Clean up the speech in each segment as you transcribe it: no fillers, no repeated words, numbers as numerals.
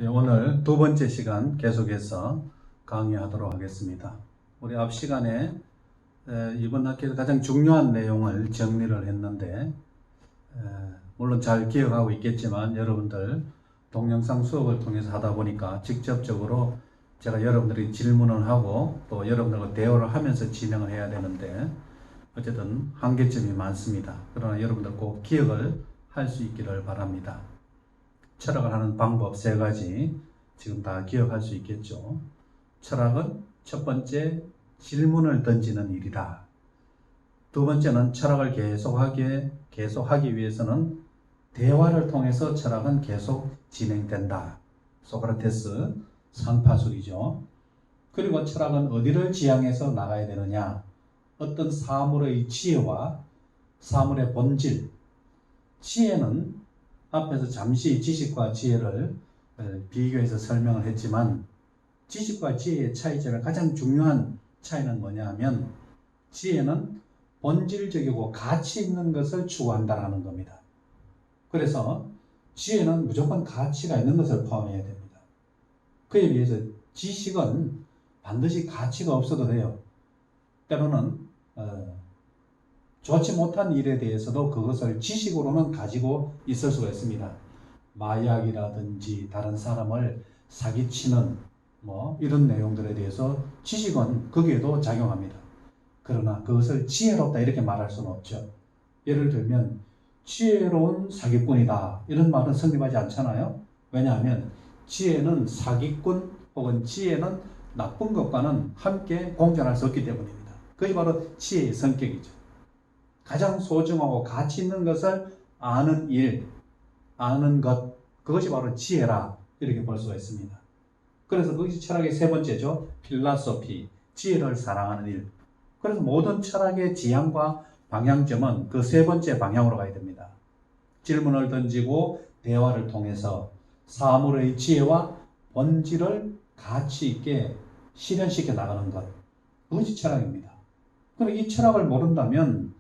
오늘 두 번째 시간 계속해서 강의하도록 하겠습니다. 우리 앞 시간에 이번 학기에서 가장 중요한 내용을 정리를 했는데 물론 잘 기억하고 있겠지만 여러분들 동영상 수업을 통해서 하다 보니까 직접적으로 제가 여러분들이 질문을 하고 또 여러분들과 대화를 하면서 진행을 해야 되는데 어쨌든 한계점이 많습니다. 그러나 여러분들 꼭 기억을 할 수 있기를 바랍니다. 철학을 하는 방법 세 가지 지금 다 기억할 수 있겠죠. 철학은 첫 번째 질문을 던지는 일이다. 두 번째는 철학을 계속하기 위해서는 대화를 통해서 철학은 계속 진행된다. 소크라테스 상파술이죠. 그리고 철학은 어디를 지향해서 나가야 되느냐. 어떤 사물의 지혜와 사물의 본질. 지혜는 앞에서 잠시 지식과 지혜를 비교해서 설명을 했지만 지식과 지혜의 차이점의 가장 중요한 차이는 뭐냐 하면 지혜는 본질적이고 가치 있는 것을 추구한다는 겁니다. 그래서 지혜는 무조건 가치가 있는 것을 포함해야 됩니다. 그에 비해서 지식은 반드시 가치가 없어도 돼요. 때로는 좋지 못한 일에 대해서도 그것을 지식으로는 가지고 있을 수가 있습니다. 마약이라든지 다른 사람을 사기치는 이런 내용들에 대해서 지식은 거기에도 작용합니다. 그러나 그것을 지혜롭다 이렇게 말할 수는 없죠. 예를 들면 지혜로운 사기꾼이다 이런 말은 성립하지 않잖아요. 왜냐하면 지혜는 사기꾼 혹은 지혜는 나쁜 것과는 함께 공존할 수 없기 때문입니다. 그게 바로 지혜의 성격이죠. 가장 소중하고 가치 있는 것을 아는 일, 아는 것, 그것이 바로 지혜라 이렇게 볼 수가 있습니다. 그래서 그것이 철학의 세 번째죠. 필라소피, 지혜를 사랑하는 일. 그래서 모든 철학의 지향과 방향점은 그 세 번째 방향으로 가야 됩니다. 질문을 던지고 대화를 통해서 사물의 지혜와 본질을 가치 있게 실현시켜 나가는 것. 그것이 철학입니다. 그런데 이 철학을 모른다면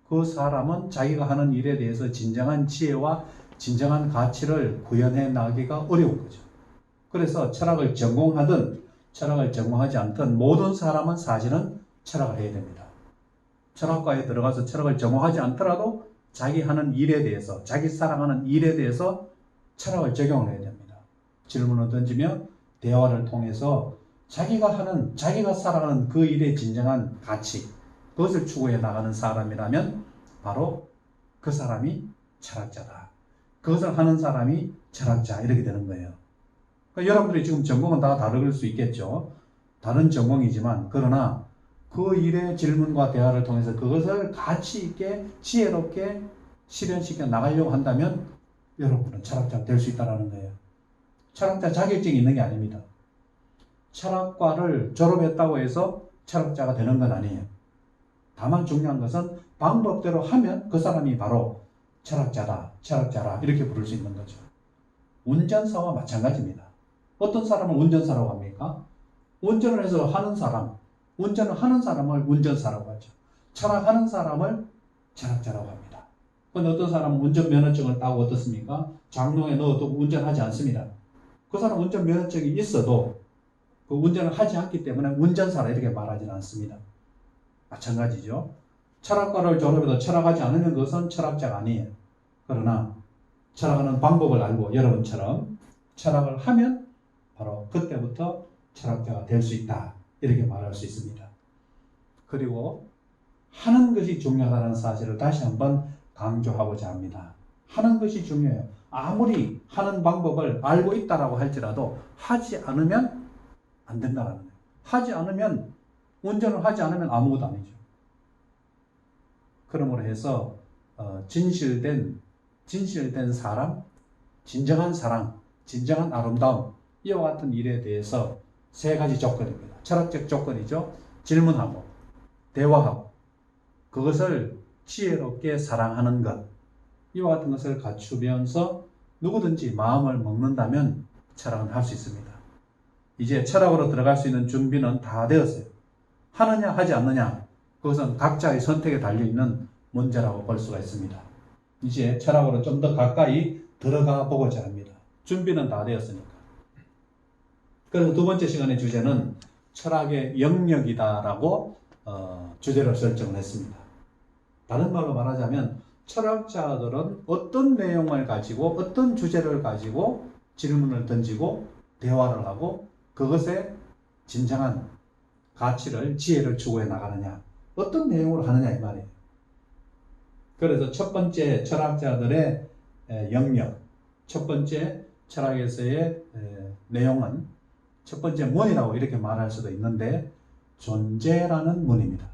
그 사람은 자기가 하는 일에 대해서 진정한 지혜와 진정한 가치를 구현해 나가기가 어려운 거죠. 그래서 철학을 전공하든 철학을 전공하지 않든 모든 사람은 사실은 철학을 해야 됩니다. 철학과에 들어가서 철학을 전공하지 않더라도 자기 하는 일에 대해서, 자기 사랑하는 일에 대해서 철학을 적용을 해야 됩니다. 질문을 던지며 대화를 통해서 자기가 살아가는 그 일의 진정한 가치, 그것을 추구해 나가는 사람이라면 바로 그 사람이 철학자다. 그것을 하는 사람이 철학자 이렇게 되는 거예요. 그러니까 여러분들이 지금 전공은 다 다를 수 있겠죠. 다른 전공이지만 그러나 그 일의 질문과 대화를 통해서 그것을 가치 있게 지혜롭게 실현시켜 나가려고 한다면 여러분은 철학자가 될 수 있다는 거예요. 철학자 자격증이 있는 게 아닙니다. 철학과를 졸업했다고 해서 철학자가 되는 건 아니에요. 다만 중요한 것은 방법대로 하면 그 사람이 바로 철학자라 이렇게 부를 수 있는 거죠. 운전사와 마찬가지입니다. 어떤 사람을 운전사라고 합니까? 운전을 해서 하는 사람, 운전을 하는 사람을 운전사라고 하죠. 철학하는 사람을 철학자라고 합니다. 그런데 어떤 사람은 운전면허증을 따고 어떻습니까? 장롱에 넣어도 운전하지 않습니다. 그 사람 운전면허증이 있어도 그 운전을 하지 않기 때문에 운전사라 이렇게 말하지는 않습니다. 마찬가지죠. 철학과를 졸업해도 철학하지 않으면 그것은 철학자가 아니에요. 그러나 철학하는 방법을 알고 여러분처럼 철학을 하면 바로 그때부터 철학자가 될 수 있다. 이렇게 말할 수 있습니다. 그리고 하는 것이 중요하다는 사실을 다시 한번 강조하고자 합니다. 하는 것이 중요해요. 아무리 하는 방법을 알고 있다라고 할지라도 하지 않으면 안 된다는 거예요. 하지 않으면 운전을 하지 않으면 아무것도 아니죠. 그러므로 해서 진실된 사람, 진정한 사랑, 진정한 아름다움 이와 같은 일에 대해서 세 가지 조건입니다. 철학적 조건이죠. 질문하고 대화하고 그것을 지혜롭게 사랑하는 것 이와 같은 것을 갖추면서 누구든지 마음을 먹는다면 철학은 할 수 있습니다. 이제 철학으로 들어갈 수 있는 준비는 다 되었어요. 하느냐 하지 않느냐 그것은 각자의 선택에 달려있는 문제라고 볼 수가 있습니다. 이제 철학으로 좀 더 가까이 들어가 보고자 합니다. 준비는 다 되었으니까. 그래서 두 번째 시간의 주제는 철학의 영역이다라고 주제를 설정을 했습니다. 다른 말로 말하자면 철학자들은 어떤 내용을 가지고 어떤 주제를 가지고 질문을 던지고 대화를 하고 그것에 진정한 가치를, 지혜를 추구해 나가느냐, 어떤 내용으로 하느냐 이 말이에요. 그래서 첫 번째 철학자들의 영역, 첫 번째 철학에서의 내용은 첫 번째 문이라고 이렇게 말할 수도 있는데 존재라는 문입니다.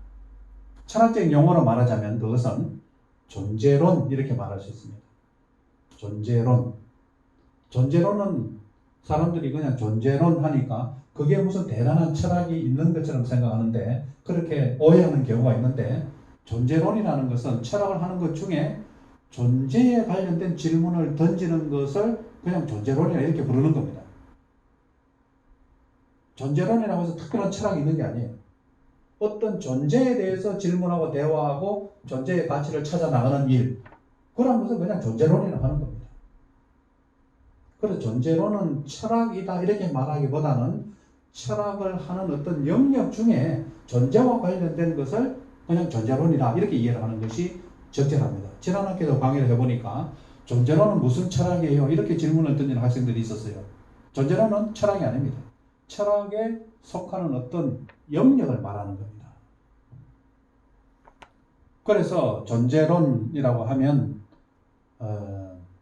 철학적 용어로 말하자면 그것은 존재론 이렇게 말할 수 있습니다. 존재론. 존재론은 사람들이 그냥 존재론 하니까 그게 무슨 대단한 철학이 있는 것처럼 생각하는데 그렇게 오해하는 경우가 있는데 존재론이라는 것은 철학을 하는 것 중에 존재에 관련된 질문을 던지는 것을 그냥 존재론이라 이렇게 부르는 겁니다. 존재론이라고 해서 특별한 철학이 있는 게 아니에요. 어떤 존재에 대해서 질문하고 대화하고 존재의 가치를 찾아 나가는 일, 그런 것을 그냥 존재론이라고 하는 겁니다. 그래서 존재론은 철학이다 이렇게 말하기보다는 철학을 하는 어떤 영역 중에 존재와 관련된 것을 그냥 존재론이다 이렇게 이해를 하는 것이 적절합니다. 지난 학기도 강의를 해보니까 존재론은 무슨 철학이에요? 이렇게 질문을 던지는 학생들이 있었어요. 존재론은 철학이 아닙니다. 철학에 속하는 어떤 영역을 말하는 겁니다. 그래서 존재론이라고 하면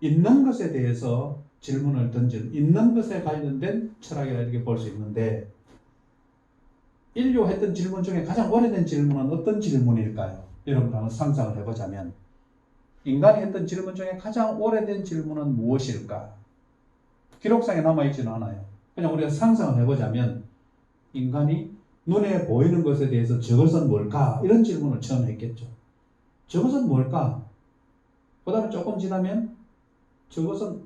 있는 것에 대해서 질문을 던진 있는 것에 관련된 철학이라 이렇게 볼 수 있는데 인류가 했던 질문 중에 가장 오래된 질문은 어떤 질문일까요? 여러분 한번 상상을 해보자면 인간이 했던 질문 중에 가장 오래된 질문은 무엇일까? 기록상에 남아있지는 않아요. 그냥 우리가 상상을 해보자면 인간이 눈에 보이는 것에 대해서 저것은 뭘까? 이런 질문을 처음 했겠죠. 저것은 뭘까? 그 다음에 조금 지나면 저것은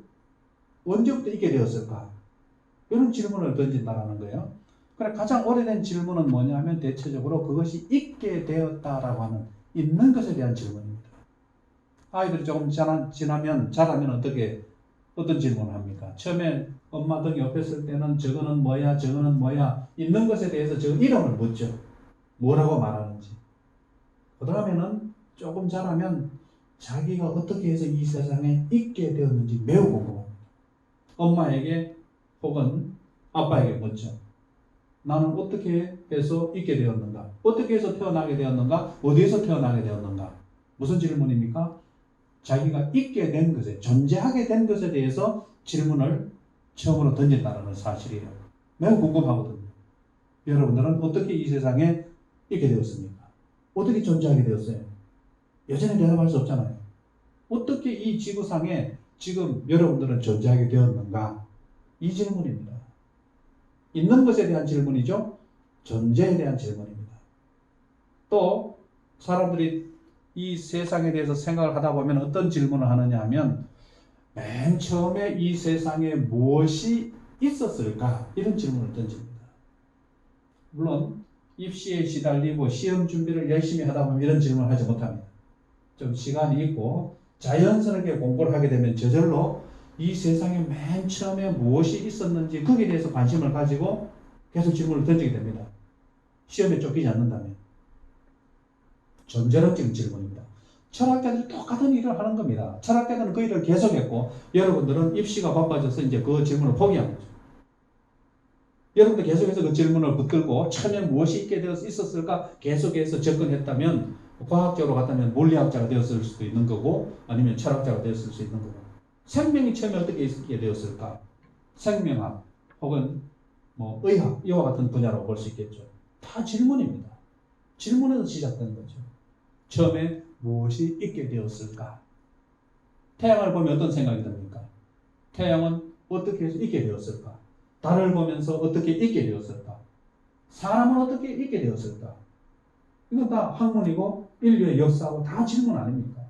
언제부터 있게 되었을까? 이런 질문을 던진다는 거예요. 그래 가장 오래된 질문은 뭐냐 하면 대체적으로 그것이 있게 되었다라고 하는 있는 것에 대한 질문입니다. 아이들이 조금 지나면 자라면 어떤 질문을 합니까? 처음에 엄마 등 옆에 있을 때는 저거는 뭐야 저거는 뭐야 있는 것에 대해서 저 이름을 묻죠. 뭐라고 말하는지. 그 다음에는 조금 자라면 자기가 어떻게 해서 이 세상에 있게 되었는지 매우 궁금합니다. 엄마에게 혹은 아빠에게 묻죠. 나는 어떻게 해서 있게 되었는가? 어떻게 해서 태어나게 되었는가? 어디에서 태어나게 되었는가? 무슨 질문입니까? 자기가 있게 된 것에, 존재하게 된 것에 대해서 질문을 처음으로 던진다는 사실이에요. 매우 궁금하거든요. 여러분들은 어떻게 이 세상에 있게 되었습니까? 어떻게 존재하게 되었어요? 여전히 대답할 수 없잖아요. 어떻게 이 지구상에 지금 여러분들은 존재하게 되었는가? 이 질문입니다. 있는 것에 대한 질문이죠. 존재에 대한 질문입니다. 또 사람들이 이 세상에 대해서 생각을 하다 보면 어떤 질문을 하느냐 하면 맨 처음에 이 세상에 무엇이 있었을까? 이런 질문을 던집니다. 물론 입시에 시달리고 시험 준비를 열심히 하다 보면 이런 질문을 하지 못합니다. 좀 시간이 있고 자연스럽게 공부를 하게 되면 저절로 이 세상에 맨 처음에 무엇이 있었는지 거기에 대해서 관심을 가지고 계속 질문을 던지게 됩니다. 시험에 쫓기지 않는다면. 존재론적인 질문입니다. 철학자들이 똑같은 일을 하는 겁니다. 철학자들은 그 일을 계속했고 여러분들은 입시가 바빠져서 이제 그 질문을 포기한 거죠. 여러분들 계속해서 그 질문을 붙들고 처음에 무엇이 있게 되어서 있었을까 계속해서 접근했다면 과학적으로 갔다면 물리학자가 되었을 수도 있는 거고 아니면 철학자가 되었을 수 있는 거고 생명이 처음에 어떻게 있게 되었을까? 생명학 혹은 의학 이와 같은 분야라고 볼 수 있겠죠. 다 질문입니다. 질문에서 시작되는 거죠. 처음에 무엇이 있게 되었을까? 태양을 보면 어떤 생각이 듭니까? 태양은 어떻게 해서 있게 되었을까? 달을 보면서 어떻게 있게 되었을까? 사람은 어떻게 있게 되었을까? 이건 다 학문이고 인류의 역사하고 다 질문 아닙니까?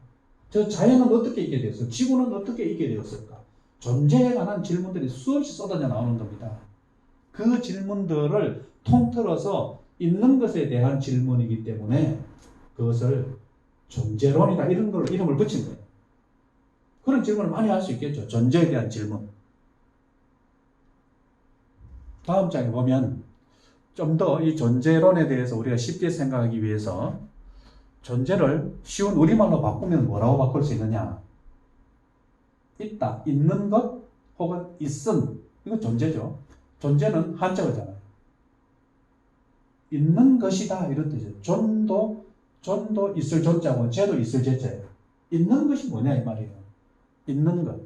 저 자연은 어떻게 있게 되었을까? 지구는 어떻게 있게 되었을까? 존재에 관한 질문들이 수없이 쏟아져 나오는 겁니다. 그 질문들을 통틀어서 있는 것에 대한 질문이기 때문에 그것을 존재론이다 이런 걸로 이름을 붙인 거예요. 그런 질문을 많이 할 수 있겠죠. 존재에 대한 질문. 다음 장에 보면 좀 더 이 존재론에 대해서 우리가 쉽게 생각하기 위해서 존재를 쉬운 우리말로 바꾸면 뭐라고 바꿀 수 있느냐? 있다, 있는 것 혹은 있음, 이거 존재죠. 존재는 한자어잖아요. 있는 것이다 이런 뜻이에요. 존도 있을 존자고 죄도 있을 죄자예요. 있는 것이 뭐냐 이 말이에요. 있는 것.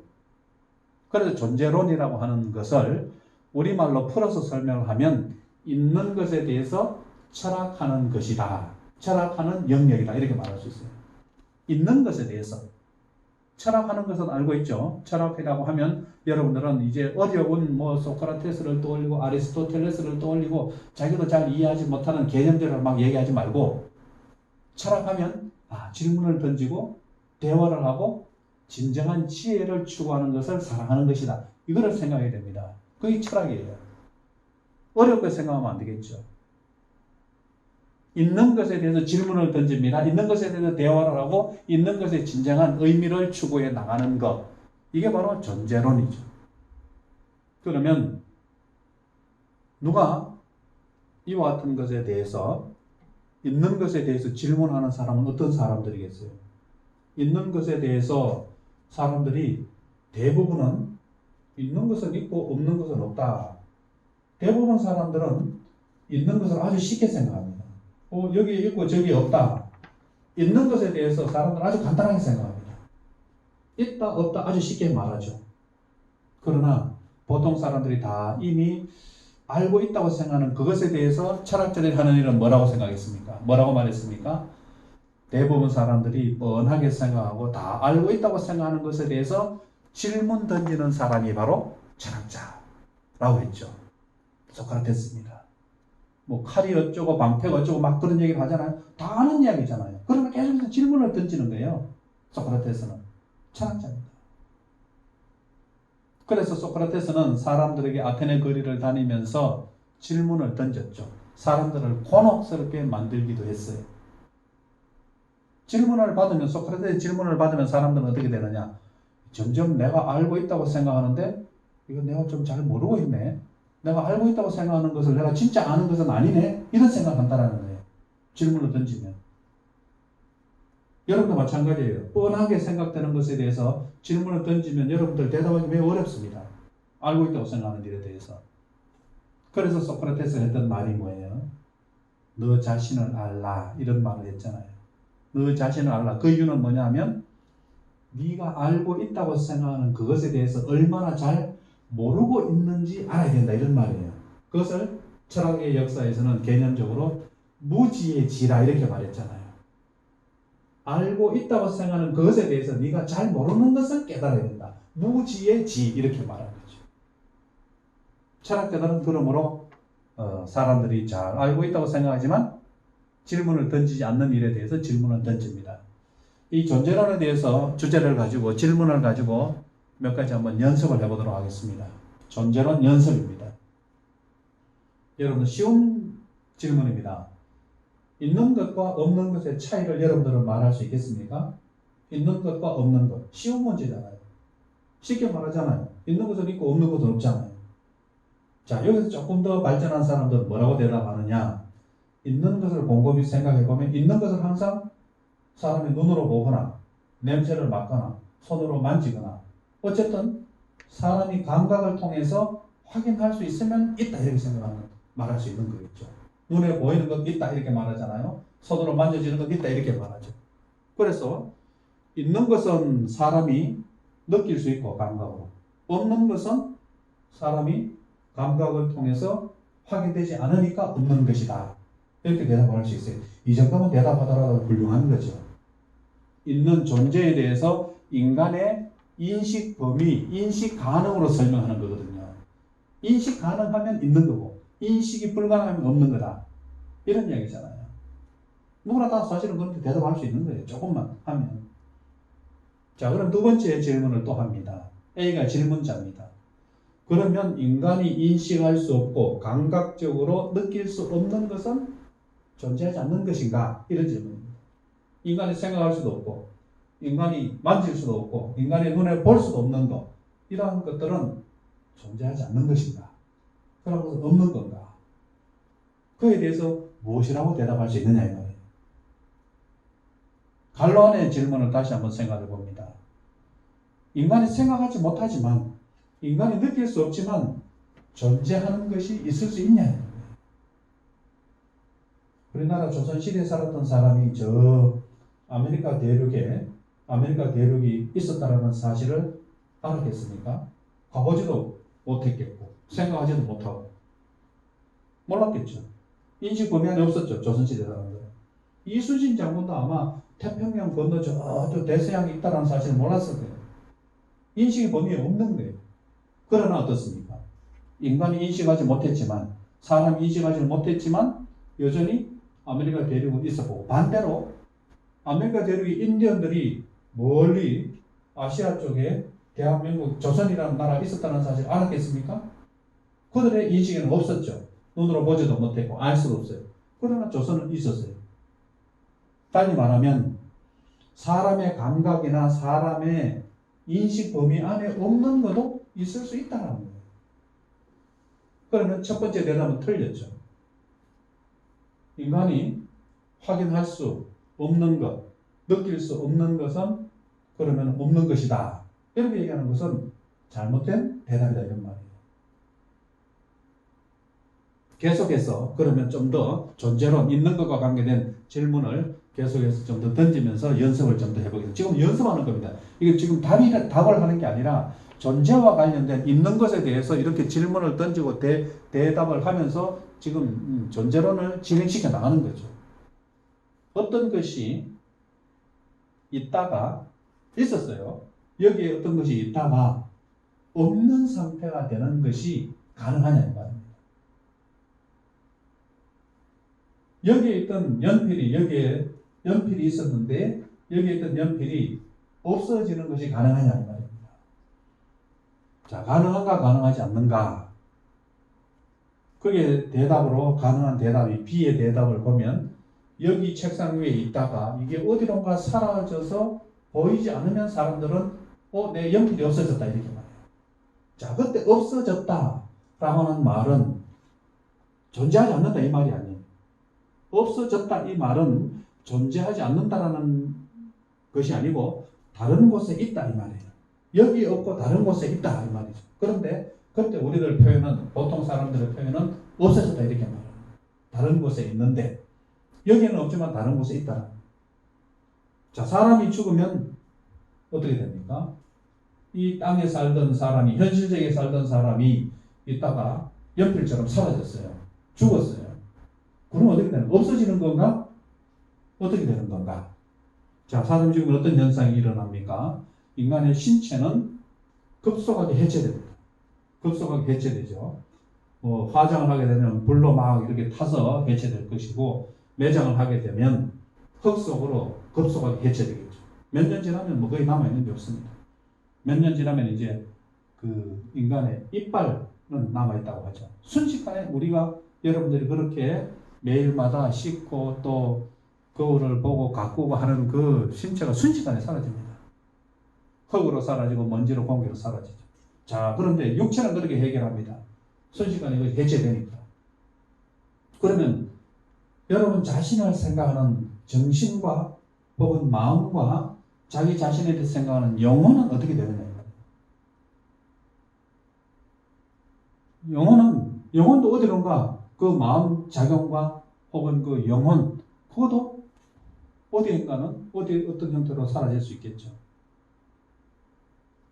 그래서 존재론이라고 하는 것을 우리말로 풀어서 설명을 하면 있는 것에 대해서 철학하는 것이다. 철학하는 영역이다. 이렇게 말할 수 있어요. 있는 것에 대해서. 철학하는 것은 알고 있죠. 철학이라고 하면 여러분들은 이제 어려운 소크라테스를 떠올리고 아리스토텔레스를 떠올리고 자기도 잘 이해하지 못하는 개념들을 막 얘기하지 말고 철학하면 질문을 던지고 대화를 하고 진정한 지혜를 추구하는 것을 사랑하는 것이다. 이거를 생각해야 됩니다. 그게 철학이에요. 어렵게 생각하면 안 되겠죠. 있는 것에 대해서 질문을 던집니다. 있는 것에 대해서 대화를 하고 있는 것의 진정한 의미를 추구해 나가는 것. 이게 바로 존재론이죠. 그러면 누가 이와 같은 것에 대해서 있는 것에 대해서 질문하는 사람은 어떤 사람들이겠어요? 있는 것에 대해서 사람들이 대부분은 있는 것은 있고 없는 것은 없다. 대부분 사람들은 있는 것을 아주 쉽게 생각합니다. 여기 있고 저기 없다. 있는 것에 대해서 사람들은 아주 간단하게 생각합니다. 있다 없다 아주 쉽게 말하죠. 그러나 보통 사람들이 다 이미 알고 있다고 생각하는 그것에 대해서 철학자들이 하는 일은 뭐라고 생각했습니까? 뭐라고 말했습니까? 대부분 사람들이 뻔하게 생각하고 다 알고 있다고 생각하는 것에 대해서 질문 던지는 사람이 바로 철학자라고 했죠. 소크라테스입니다. 칼이 어쩌고 방패가 어쩌고 막 그런 얘기를 하잖아요. 다 아는 이야기잖아요. 그러나 계속해서 질문을 던지는 거예요. 소크라테스는 철학자입니다. 그래서 소크라테스는 사람들에게 아테네 거리를 다니면서 질문을 던졌죠. 사람들을 곤혹스럽게 만들기도 했어요. 소크라테스 질문을 받으면 사람들은 어떻게 되느냐? 점점 내가 알고 있다고 생각하는데 이거 내가 좀 잘 모르고 있네. 내가 알고 있다고 생각하는 것을 내가 진짜 아는 것은 아니네. 이런 생각한다라는 거예요. 질문을 던지면. 여러분도 마찬가지예요. 뻔하게 생각되는 것에 대해서 질문을 던지면 여러분들 대답하기 매우 어렵습니다. 알고 있다고 생각하는 일에 대해서. 그래서 소크라테스가 했던 말이 뭐예요? 너 자신을 알라. 이런 말을 했잖아요. 너 자신을 알라. 그 이유는 뭐냐면 네가 알고 있다고 생각하는 그것에 대해서 얼마나 잘 모르고 있는지 알아야 된다. 이런 말이에요. 그것을 철학의 역사에서는 개념적으로 무지의 지라 이렇게 말했잖아요. 알고 있다고 생각하는 그것에 대해서 네가 잘 모르는 것을 깨달아야 된다. 무지의 지 이렇게 말하는 거죠. 철학자들은 그러므로 사람들이 잘 알고 있다고 생각하지만 질문을 던지지 않는 일에 대해서 질문을 던집니다. 이 존재론에 대해서 주제를 가지고 질문을 가지고 몇 가지 한번 연습을 해보도록 하겠습니다. 존재론 연습입니다. 여러분 쉬운 질문입니다. 있는 것과 없는 것의 차이를 여러분들은 말할 수 있겠습니까? 있는 것과 없는 것. 쉬운 문제잖아요. 쉽게 말하잖아요. 있는 것은 있고 없는 것은 없잖아요. 자, 여기서 조금 더 발전한 사람들은 뭐라고 대답하느냐? 있는 것을 곰곰이 생각해보면 있는 것을 항상 사람이 눈으로 보거나 냄새를 맡거나 손으로 만지거나 어쨌든 사람이 감각을 통해서 확인할 수 있으면 있다 이렇게 말할 수 있는 거겠죠. 눈에 보이는 것 있다 이렇게 말하잖아요. 손으로 만져지는 것 있다 이렇게 말하죠. 그래서 있는 것은 사람이 느낄 수 있고 감각으로, 없는 것은 사람이 감각을 통해서 확인되지 않으니까 없는 것이다. 이렇게 대답을 할 수 있어요. 이 정도면 대답하더라도 훌륭한 거죠. 있는 존재에 대해서 인간의 인식 범위, 인식 가능으로 설명하는 거거든요. 인식 가능하면 있는 거고 인식이 불가능하면 없는 거다. 이런 이야기잖아요. 누구나 다 사실은 그렇게 대답할 수 있는 거예요. 조금만 하면. 자, 그럼 두 번째 질문을 또 합니다. A가 질문자입니다. 그러면 인간이 인식할 수 없고 감각적으로 느낄 수 없는 것은 존재하지 않는 것인가? 이런 질문입니다. 인간이 생각할 수도 없고 인간이 만질 수도 없고 인간의 눈에 볼 수도 없는 것, 이러한 것들은 존재하지 않는 것인가? 그런 것은 없는 건가? 그에 대해서 무엇이라고 대답할 수 있느냐 이 말이에요. 갈로안의 질문을 다시 한번 생각해 봅니다. 인간이 생각하지 못하지만, 인간이 느낄 수 없지만 존재하는 것이 있을 수 있냐? 우리나라 조선시대에 살았던 사람이 저 아메리카 대륙이 있었다는 사실을 알았겠습니까? 가보지도 못했겠고 생각하지도 못하고 몰랐겠죠. 인식 범위 안에 없었죠. 조선시대 사람들. 이순신 장군도 아마 태평양 건너 저 대서양이 있다는 사실을 몰랐을 거예요. 인식의 범위에 없는 거예요. 그러나 어떻습니까? 인간이 인식하지 못했지만, 사람이 인식하지 못했지만 여전히 아메리카 대륙은 있었고, 반대로 아메리카 대륙의 인디언들이 멀리 아시아 쪽에 대한민국 조선이라는 나라가 있었다는 사실을 알았겠습니까? 그들의 인식에는 없었죠. 눈으로 보지도 못했고 알 수도 없어요. 그러나 조선은 있었어요. 달리 말하면 사람의 감각이나 사람의 인식 범위 안에 없는 것도 있을 수 있다는 거예요. 그러면 첫 번째 대답은 틀렸죠. 인간이 확인할 수 없는 것, 느낄 수 없는 것은 그러면 없는 것이다. 이렇게 얘기하는 것은 잘못된 대답이다 이런 말이에요. 계속해서 그러면 좀 더 존재론, 있는 것과 관계된 질문을 계속해서 좀 더 던지면서 연습을 좀 더 해보겠습니다. 지금 연습하는 겁니다. 이게 지금 답을 하는 게 아니라 존재와 관련된 있는 것에 대해서 이렇게 질문을 던지고 대답을 하면서 지금 존재론을 진행시켜 나가는 거죠. 어떤 것이 있다가 있었어요. 여기에 어떤 것이 있다가 없는 상태가 되는 것이 가능하냐는 말입니다. 여기에 있던 여기에 연필이 있었는데 여기에 있던 연필이 없어지는 것이 가능하냐는 말입니다. 자, 가능한가 가능하지 않는가? 그게 대답으로 가능한 대답이 B의 대답을 보면 여기 책상 위에 있다가 이게 어디론가 사라져서 보이지 않으면 사람들은 내 연필이 없어졌다 이렇게 말해요. 자, 그때 없어졌다 라고 하는 말은 존재하지 않는다 이 말이 아니에요. 없어졌다 이 말은 존재하지 않는다라는 것이 아니고 다른 곳에 있다 이 말이에요. 여기 없고 다른 곳에 있다 이 말이죠. 그런데 그때 우리들 표현은, 보통 사람들의 표현은 없어졌다 이렇게 말해요. 다른 곳에 있는데 여기는 없지만 다른 곳에 있다. 자, 사람이 죽으면 어떻게 됩니까? 이 땅에 살던 사람이, 현실적에 살던 사람이 있다가 연필처럼 사라졌어요. 죽었어요. 그럼 어떻게 되는, 없어지는 건가? 어떻게 되는 건가? 자, 사람이 죽으면 어떤 현상이 일어납니까? 인간의 신체는 급속하게 해체됩니다. 급속하게 해체되죠. 화장을 하게 되면 불로 막 이렇게 타서 해체될 것이고, 매장을 하게 되면 흙 속으로 급속하게 해체되겠죠. 몇 년 지나면 거의 남아있는 게 없습니다. 몇 년 지나면 이제 그 인간의 이빨은 남아있다고 하죠. 순식간에 우리가, 여러분들이 그렇게 매일마다 씻고 또 거울을 보고 가꾸고 하는 그 신체가 순식간에 사라집니다. 흙으로 사라지고 먼지로 공기로 사라지죠. 자, 그런데 육체는 그렇게 해결합니다. 순식간에 해체되니까. 그러면 여러분 자신을 생각하는 정신과 혹은 마음과 자기 자신에 대해 생각하는 영혼은 어떻게 되느냐. 영혼도 어디론가 그 마음 작용과 혹은 그 영혼, 그것도 어디인가는 어떤 형태로 사라질 수 있겠죠.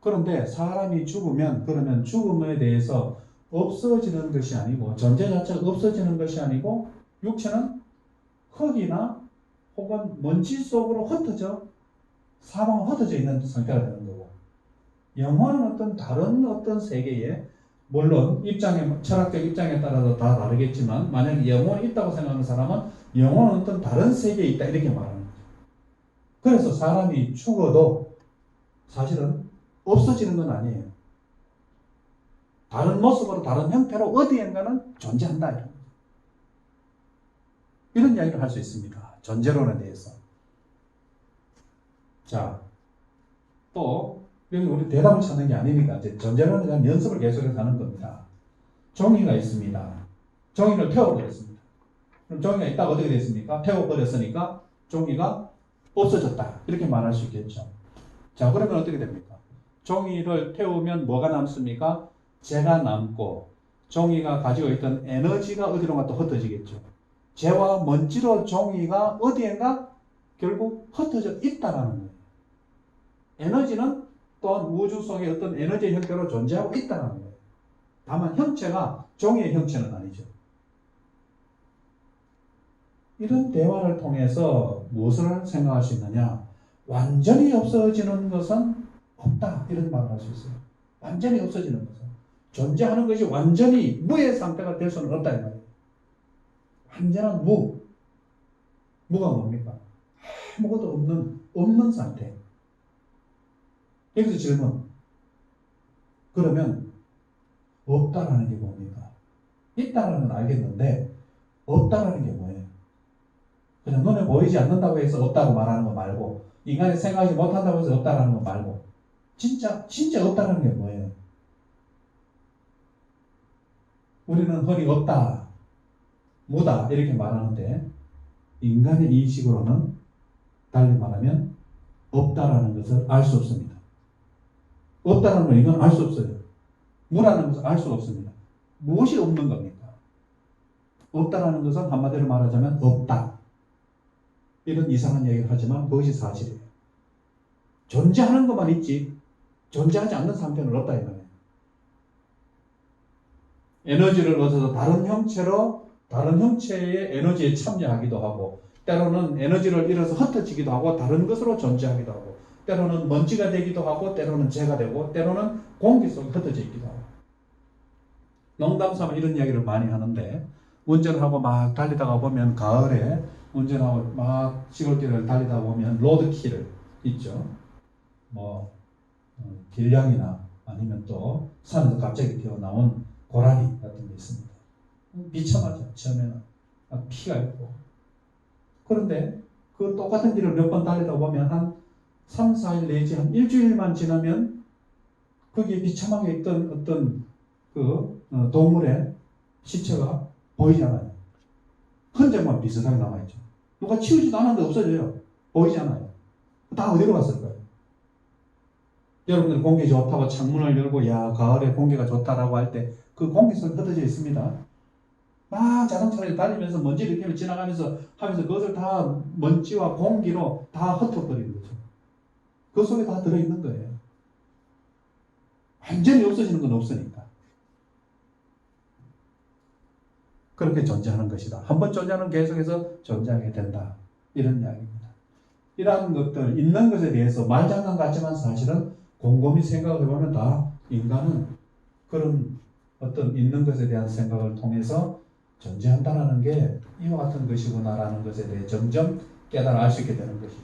그런데 사람이 죽으면, 그러면 죽음에 대해서 없어지는 것이 아니고, 존재 자체가 없어지는 것이 아니고, 육체는 흙이나 혹은 먼지 속으로 흩어져 있는 상태가 되는 거고, 영혼은 다른 어떤 세계에, 물론 철학적 입장에 따라서 다 다르겠지만, 만약에 영혼이 있다고 생각하는 사람은 영혼은 어떤 다른 세계에 있다 이렇게 말하는 거죠. 그래서 사람이 죽어도 사실은 없어지는 건 아니에요. 다른 모습으로, 다른 형태로 어디엔가는 존재한다. 이런 이야기를 할 수 있습니다. 존재론에 대해서. 자, 또 여기 우리 대답을 찾는 게 아니니까 이제 존재론에 대한 연습을 계속해서 하는 겁니다. 종이가 있습니다. 종이를 태워버렸습니다. 그럼 종이가 있다가 어떻게 됐습니까? 태워버렸으니까 종이가 없어졌다. 이렇게 말할 수 있겠죠. 자, 그러면 어떻게 됩니까? 종이를 태우면 뭐가 남습니까? 재가 남고 종이가 가지고 있던 에너지가 어디론가 또 흩어지겠죠. 재와 먼지로 종이가 어디엔가 결국 흩어져 있다라는 거예요. 에너지는 또한 우주 속의 어떤 에너지의 형태로 존재하고 있다는 거예요. 다만 형체가 종이의 형체는 아니죠. 이런 대화를 통해서 무엇을 생각할 수 있느냐? 완전히 없어지는 것은 없다. 이런 말을 할 수 있어요. 완전히 없어지는 것은. 존재하는 것이 완전히 무의 상태가 될 수는 없다. 이 말이에요. 완전한 무. 무가 뭡니까? 아무것도 없는 상태. 여기서 질문. 그러면 없다라는 게 뭡니까? 있다라는 건 알겠는데 없다라는 게 뭐예요? 그냥 눈에 보이지 않는다고 해서 없다고 말하는 거 말고 인간이 생각하지 못한다고 해서 없다라는 거 말고 진짜 없다라는 게 뭐예요? 우리는 흔히 없다, 무다 이렇게 말하는데 인간의 인식으로는 달리 말하면 없다라는 것을 알 수 없습니다. 없다라는 걸 이건 알 수 없어요. 무라는 것을 알 수 없습니다. 무엇이 없는 겁니까? 없다라는 것은 한마디로 말하자면 없다. 이런 이상한 얘기를 하지만 그것이 사실이에요. 존재하는 것만 있지 존재하지 않는 상태는 없다 이 말이에요. 에너지를 얻어서 다른 형체의 에너지에 참여하기도 하고 때로는 에너지를 잃어서 흩어지기도 하고 다른 것으로 존재하기도 하고 때로는 먼지가 되기도 하고 때로는 재가 되고 때로는 공기 속에 흩어져 있기도 하고 농담삼아 이런 이야기를 많이 하는데 운전하고 막 달리다가 보면 가을에 운전하고 막 시골길을 달리다 보면 로드킬 있죠. 뭐 길냥이나 아니면 또 산에서 갑자기 튀어나온 고라니 같은 게 있습니다. 비참하죠. 처음에는 피가 있고 그런데 그 똑같은 길을 몇 번 달리다 보면 한 3, 4일 내지 한 일주일만 지나면 거기에 비참하게 있던 어떤 그 동물의 시체가 보이잖아요. 흔적만 비슷하게 남아있죠. 누가 치우지도 않았는데 없어져요. 보이지 않아요. 다 어디로 갔을까요? 여러분들 공기 좋다고 창문을 열고 야 가을에 공기가 좋다라고 할 때 그 공기 속에 흩어져 있습니다. 막 자동차를 달리면서 먼지를 피면 지나가면서 하면서 그것을 다 먼지와 공기로 다 흩어버리는 거죠. 그 속에 다 들어있는 거예요. 완전히 없어지는 건 없으니까. 그렇게 존재하는 것이다. 한번 존재하는 계속해서 존재하게 된다. 이런 이야기입니다. 이러한 것들, 있는 것에 대해서 말장난 같지만 사실은 곰곰이 생각을 해보면 다 인간은 그런 어떤 있는 것에 대한 생각을 통해서 존재한다는 게 이와 같은 것이구나라는 것에 대해 점점 깨달아 알 수 있게 되는 것이죠.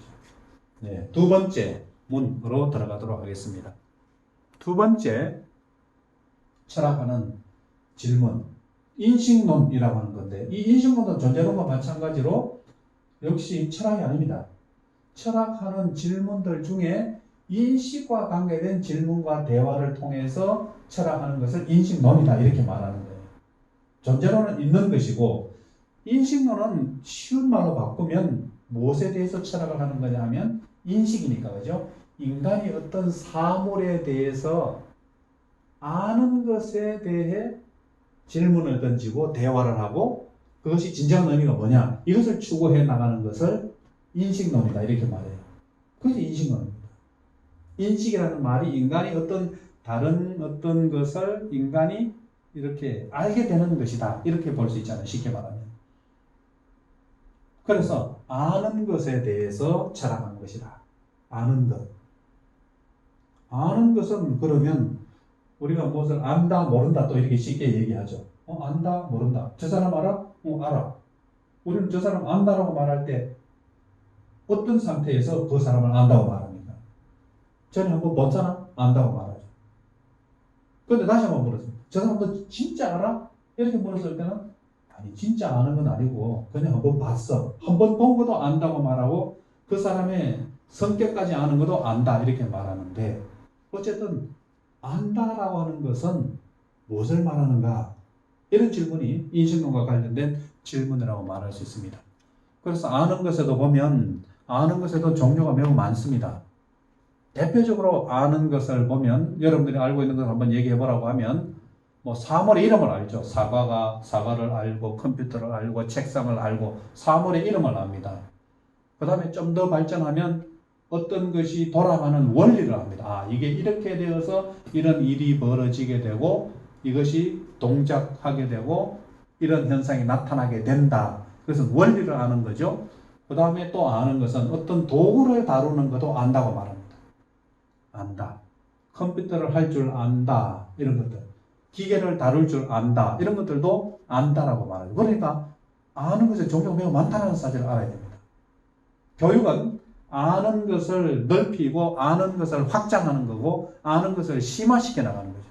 네, 두 번째 문으로 들어가도록 하겠습니다. 두 번째 철학하는 질문, 인식론이라고 하는 건데 이 인식론은 존재론과 마찬가지로 역시 철학이 아닙니다. 철학하는 질문들 중에 인식과 관계된 질문과 대화를 통해서 철학하는 것을 인식론이다 이렇게 말하는 거예요. 존재론은 있는 것이고 인식론은 쉬운 말로 바꾸면 무엇에 대해서 철학을 하는 거냐 하면 인식이니까 그죠? 인간이 어떤 사물에 대해서 아는 것에 대해 질문을 던지고 대화를 하고 그것이 진정한 의미가 뭐냐 이것을 추구해 나가는 것을 인식론이다 이렇게 말해요. 그것이 인식론입니다. 인식이라는 말이 인간이 다른 어떤 것을 인간이 이렇게 알게 되는 것이다 이렇게 볼 수 있잖아요. 쉽게 말하면. 그래서 아는 것에 대해서 철학하는 것이다. 아는 것. 아는 것은 그러면 우리가 무엇을 안다 모른다 또 이렇게 쉽게 얘기하죠. 안다 모른다. 저 사람 알아? 알아. 우리는 저 사람 안다라고 말할 때 어떤 상태에서 그 사람을 안다고 말합니까? 전에 한번 본 사람 안다고 말하죠. 그런데 다시 한번 물었습니다. 저 사람 너 진짜 알아? 이렇게 물었을 때는 아니 진짜 아는 건 아니고 그냥 한번 봤어. 한번 본 것도 안다고 말하고 그 사람의 성격까지 아는 것도 안다 이렇게 말하는데 어쨌든 안다라고 하는 것은 무엇을 말하는가? 이런 질문이 인식론과 관련된 질문이라고 말할 수 있습니다. 그래서 아는 것에도 보면 아는 것에도 종류가 매우 많습니다. 대표적으로 아는 것을 보면 여러분들이 알고 있는 것을 한번 얘기해 보라고 하면 뭐 사물의 이름을 알죠. 사과를 알고 컴퓨터를 알고 책상을 알고 사물의 이름을 압니다. 그 다음에 좀 더 발전하면 어떤 것이 돌아가는 원리를 압니다. 이게 이렇게 되어서 이런 일이 벌어지게 되고 이것이 동작하게 되고 이런 현상이 나타나게 된다. 그래서 원리를 아는 거죠. 그 다음에 또 아는 것은 어떤 도구를 다루는 것도 안다고 말합니다. 안다. 컴퓨터를 할 줄 안다. 이런 것들. 기계를 다룰 줄 안다. 이런 것들도 안다라고 말하죠. 그러니까 아는 것의 종류가 매우 많다는 사실을 알아야 됩니다. 교육은 아는 것을 넓히고 아는 것을 확장하는 거고 아는 것을 심화시켜 나가는 거죠.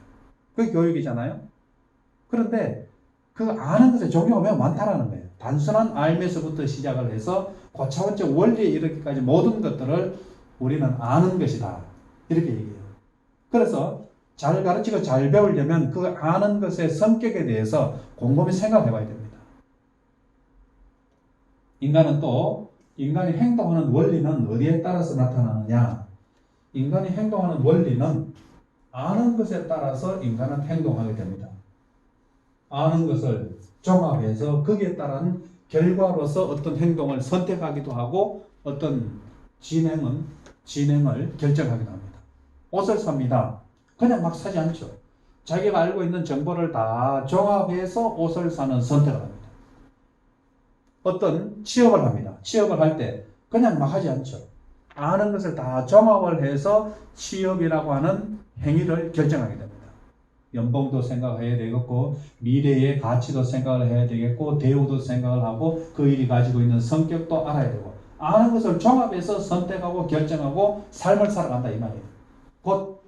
그게 교육이잖아요. 그런데 그 아는 것의 종류가 매우 많다라는 거예요. 단순한 알면서부터 시작을 해서 고차원적 원리에 이르기까지 모든 것들을 우리는 아는 것이다. 이렇게 얘기해요. 그래서 잘 가르치고 잘 배우려면 그 아는 것의 성격에 대해서 곰곰이 생각해 봐야 됩니다. 인간이 행동하는 원리는 어디에 따라서 나타나느냐? 인간이 행동하는 원리는 아는 것에 따라서 인간은 행동하게 됩니다. 아는 것을 종합해서 거기에 따른 결과로서 어떤 행동을 선택하기도 하고 어떤 진행을 결정하기도 합니다. 옷을 삽니다. 그냥 막 사지 않죠. 자기가 알고 있는 정보를 다 종합해서 옷을 사는 선택을 합니다. 어떤 취업을 합니다. 취업을 할 때 그냥 막 하지 않죠. 아는 것을 다 종합을 해서 취업이라고 하는 행위를 결정하게 됩니다. 연봉도 생각해야 되겠고 미래의 가치도 생각을 해야 되겠고 대우도 생각을 하고 그 일이 가지고 있는 성격도 알아야 되고 아는 것을 종합해서 선택하고 결정하고 삶을 살아간다 이 말이에요. 곧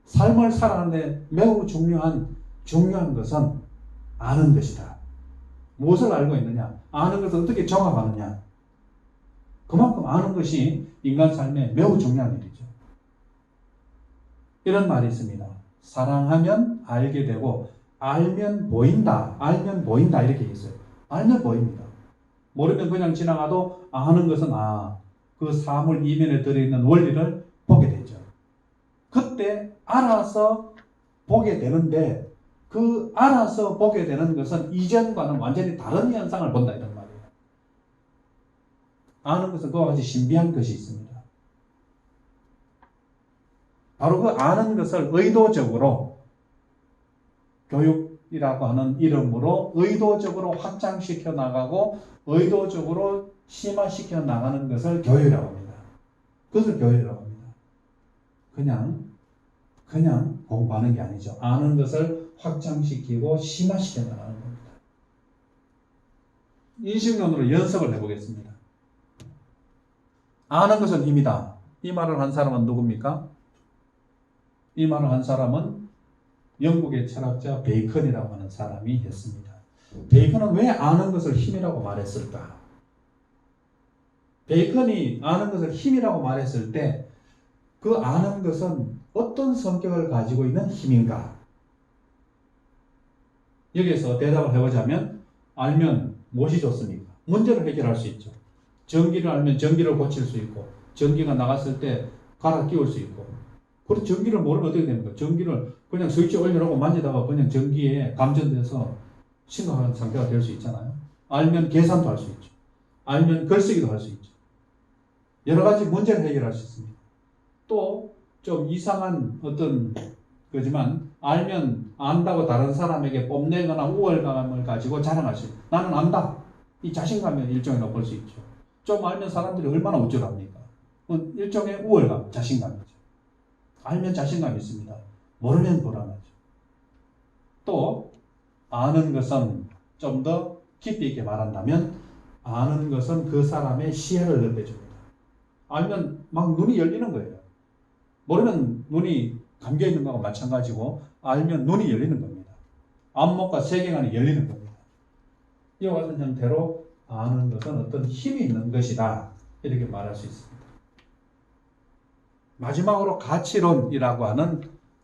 삶을 살아가는데 매우 중요한 것은 아는 것이다. 무엇을 알고 있느냐? 아는 것을 어떻게 종합하느냐? 그만큼 아는 것이 인간 삶에 매우 중요한 일이죠. 이런 말이 있습니다. 사랑하면 알게 되고 알면 보인다. 알면 보인다 이렇게 있어요. 알면 보입니다. 모르면 그냥 지나가도 아는 것은 그 사물 이면에 들어있는 원리를 보게 되죠. 그때 알아서 보게 되는데 그 알아서 보게 되는 것은 이전과는 완전히 다른 현상을 본다 이런 말이에요. 아는 것은 그와 같이 신비한 것이 있습니다. 바로 그 아는 것을 의도적으로 교육이라고 하는 이름으로 의도적으로 확장시켜 나가고 의도적으로 심화시켜 나가는 것을 교육이라고 합니다. 그것을 교육이라고 합니다. 그냥 공부하는 게 아니죠. 아는 것을 확장시키고 심화시켜 나가는 겁니다. 인식론으로 연습을 해보겠습니다. 아는 것은 힘이다. 이 말을 한 사람은 누굽니까? 이 말을 한 사람은 영국의 철학자 베이컨이라고 하는 사람이 했습니다. 베이컨은 왜 아는 것을 힘이라고 말했을까? 베이컨이 아는 것을 힘이라고 말했을 때 그 아는 것은 어떤 성격을 가지고 있는 힘인가? 여기에서 대답을 해보자면 알면 무엇이 좋습니까? 문제를 해결할 수 있죠. 전기를 알면 전기를 고칠 수 있고 전기가 나갔을 때 갈아 끼울 수 있고 그리고 전기를 모르면 어떻게 됩니까? 전기를 그냥 스위치 올려놓고 만지다가 그냥 전기에 감전돼서 심각한 상태가 될 수 있잖아요. 알면 계산도 할 수 있죠. 알면 글쓰기도 할 수 있죠. 여러 가지 문제를 해결할 수 있습니다. 또 좀 이상한 어떤 거지만 알면 안다고 다른 사람에게 뽐내거나 우월감을 가지고 자랑할 수 있어요. 나는 안다. 이 자신감의 일종이라고 볼 수 있죠. 좀 알면 사람들이 얼마나 우쭐합니까? 일종의 우월감, 자신감이죠. 알면 자신감이 있습니다. 모르면 불안하죠. 또 아는 것은 좀 더 깊이 있게 말한다면 아는 것은 그 사람의 시야를 넓혀줍니다. 알면 막 눈이 열리는 거예요. 모르면 눈이 감겨있는 거하고 마찬가지고 알면 눈이 열리는 겁니다. 안목과 세계관이 열리는 겁니다. 이와 같은 형태로 아는 것은 어떤 힘이 있는 것이다. 이렇게 말할 수 있습니다. 마지막으로 가치론이라고 하는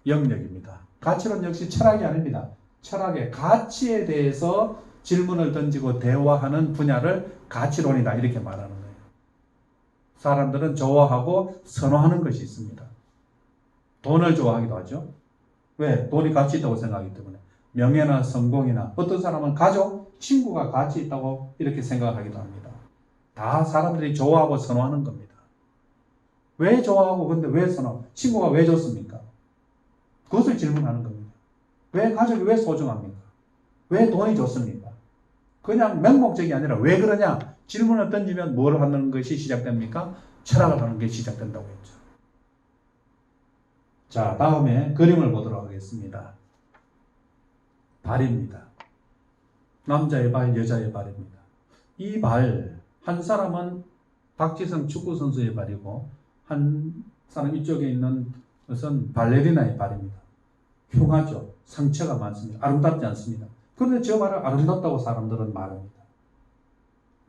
영역입니다. 가치론 역시 철학이 아닙니다. 철학의 가치에 대해서 질문을 던지고 대화하는 분야를 가치론이다 이렇게 말하는 거예요. 사람들은 좋아하고 선호하는 것이 있습니다. 돈을 좋아하기도 하죠. 왜? 돈이 가치 있다고 생각하기 때문에. 명예나 성공이나 어떤 사람은 가족, 친구가 가치 있다고 이렇게 생각하기도 합니다. 다 사람들이 좋아하고 선호하는 겁니다. 왜 좋아하고 근데 왜 선호? 친구가 왜 좋습니까? 그것을 질문하는 겁니다. 왜 가족이 왜 소중합니까? 왜 돈이 좋습니까? 그냥 맹목적이 아니라 왜 그러냐? 질문을 던지면 뭘 하는 것이 시작됩니까? 철학을 하는 게 시작된다고 했죠. 자, 다음에 그림을 보도록 하겠습니다. 발입니다. 남자의 발, 여자의 발입니다. 이 발, 한 사람은 박지성 축구선수의 발이고 한 사람 이쪽에 있는 것은 발레리나의 발입니다. 흉하죠. 상처가 많습니다. 아름답지 않습니다. 그런데 저 발을 아름답다고 사람들은 말합니다.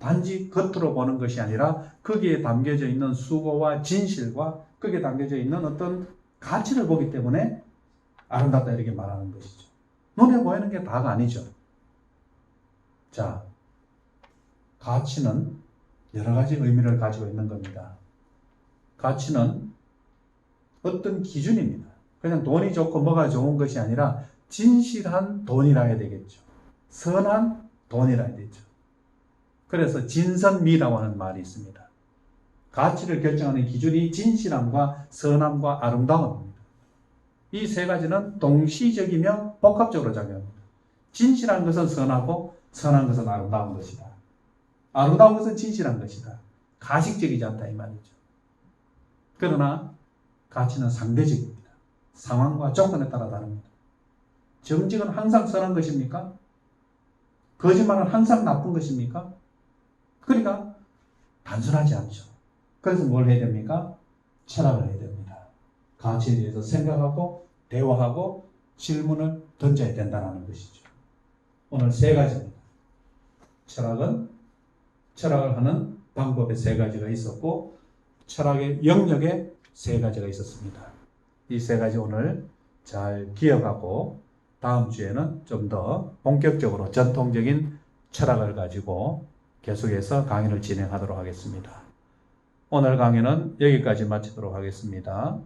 단지 겉으로 보는 것이 아니라 거기에 담겨져 있는 수고와 진실과 거기에 담겨져 있는 어떤 가치를 보기 때문에 아름답다 이렇게 말하는 것이죠. 눈에 보이는 게 다가 아니죠. 자, 가치는 여러 가지 의미를 가지고 있는 겁니다. 가치는 어떤 기준입니다. 그냥 돈이 좋고 뭐가 좋은 것이 아니라 진실한 돈이라 해야 되겠죠. 선한 돈이라 해야 되죠. 그래서 진선미라고 하는 말이 있습니다. 가치를 결정하는 기준이 진실함과 선함과 아름다움입니다. 이 세 가지는 동시적이며 복합적으로 작용합니다. 진실한 것은 선하고 선한 것은 아름다운 것이다. 아름다운 것은 진실한 것이다. 가식적이지 않다 이 말이죠. 그러나 가치는 상대적입니다. 상황과 조건에 따라 다릅니다. 정직은 항상 선한 것입니까? 거짓말은 항상 나쁜 것입니까? 그러니까 단순하지 않죠. 그래서 뭘 해야 됩니까? 철학을 해야 됩니다. 가치에 대해서 생각하고 대화하고 질문을 던져야 된다는 것이죠. 오늘 세 가지입니다. 철학을 하는 방법의 세 가지가 있었고 철학의 영역에 세 가지가 있었습니다. 이 세 가지 오늘 잘 기억하고 다음 주에는 좀 더 본격적으로 전통적인 철학을 가지고 계속해서 강의를 진행하도록 하겠습니다. 오늘 강의는 여기까지 마치도록 하겠습니다.